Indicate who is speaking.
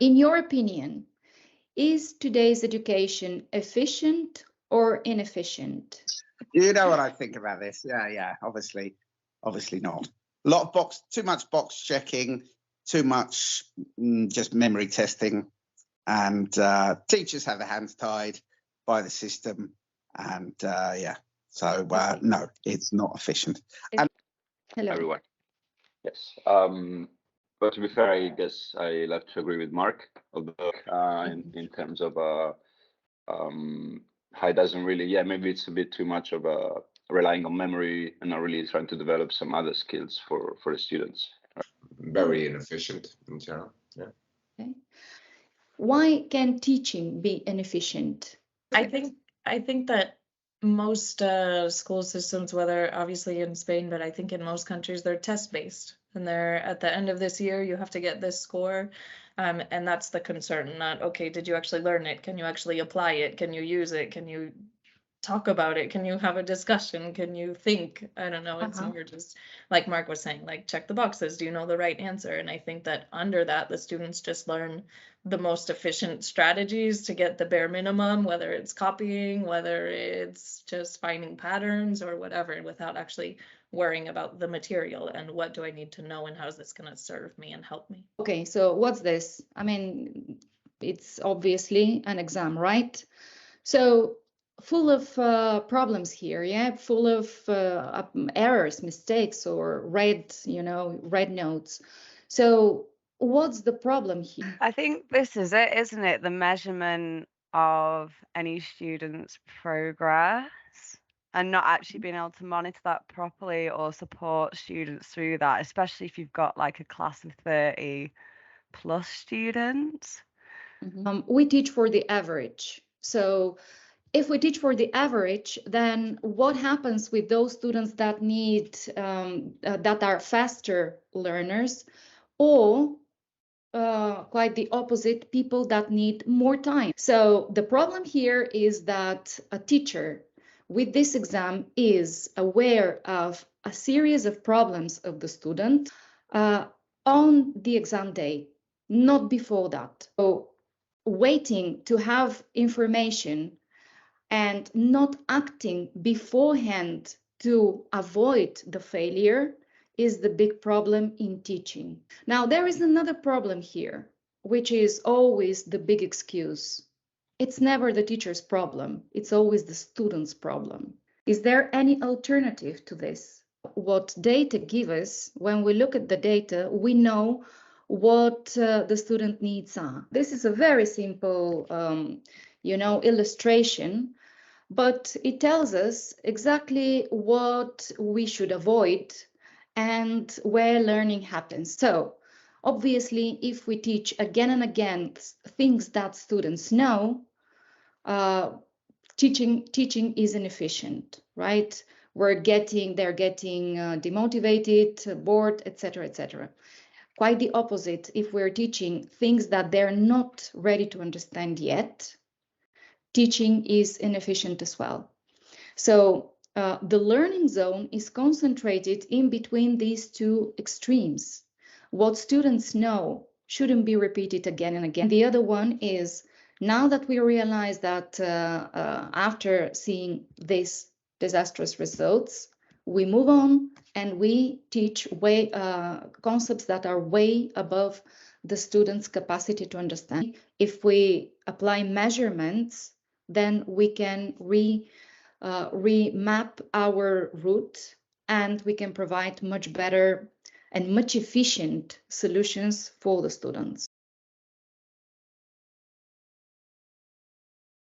Speaker 1: In your opinion, is today's education efficient or inefficient?
Speaker 2: You know what I think about this? Yeah. Obviously not. Too much box checking, too much just memory testing, and teachers have their hands tied by the system, and so no, it's not efficient. And
Speaker 1: hello,
Speaker 3: everyone. Yes. But to be fair, I guess I have to agree with Mark, although in terms of how it doesn't really, maybe it's a bit too much of relying on memory and not really trying to develop some other skills for the students.
Speaker 4: Very inefficient in general. Yeah.
Speaker 1: Okay. Why can teaching be inefficient?
Speaker 5: I think that most school systems, whether obviously in Spain, but I think in most countries, they're test-based. And they're at the end of this year, you have to get this score. And that's the concern, not, okay, did you actually learn it? Can you actually apply it? Can you use it? Can you talk about it? Can you have a discussion? Can you think? I don't know. It's more just like Mark was saying, like check the boxes. Do you know the right answer? And I think that under that, the students just learn the most efficient strategies to get the bare minimum, whether it's copying, whether it's just finding patterns or whatever, without actually worrying about the material and what do I need to know and how is this going to serve me and help me.
Speaker 1: Okay, so what's this? I mean, it's obviously an exam, right? So full of problems here, full of errors, mistakes, or red notes. So what's the problem here?
Speaker 6: I think this is it, isn't it? The measurement of any student's progress and not actually being able to monitor that properly or support students through that, especially if you've got like a class of 30 plus students.
Speaker 1: We teach for the average. So if we teach for the average, then what happens with those students that need that are faster learners, or quite the opposite, people that need more time? So the problem here is that a teacher with this exam is aware of a series of problems of the student on the exam day, not before that. So waiting to have information and not acting beforehand to avoid the failure is the big problem in teaching. Now, there is another problem here, which is always the big excuse. It's never the teacher's problem. It's always the student's problem. Is there any alternative to this? What data give us, when we look at the data, we know what the student needs are. This is a very simple, illustration, but it tells us exactly what we should avoid and where learning happens. So obviously, if we teach again and again things that students know, teaching is inefficient, right? They're getting demotivated, bored, etc., etc. Quite the opposite, if we're teaching things that they're not ready to understand yet, teaching is inefficient as well. So the learning zone is concentrated in between these two extremes. What students know shouldn't be repeated again and again. The other one is, now that we realize that after seeing these disastrous results, we move on and we teach concepts that are way above the student's capacity to understand. If we apply measurements, then we can remap our route and we can provide much better and much efficient solutions for the students.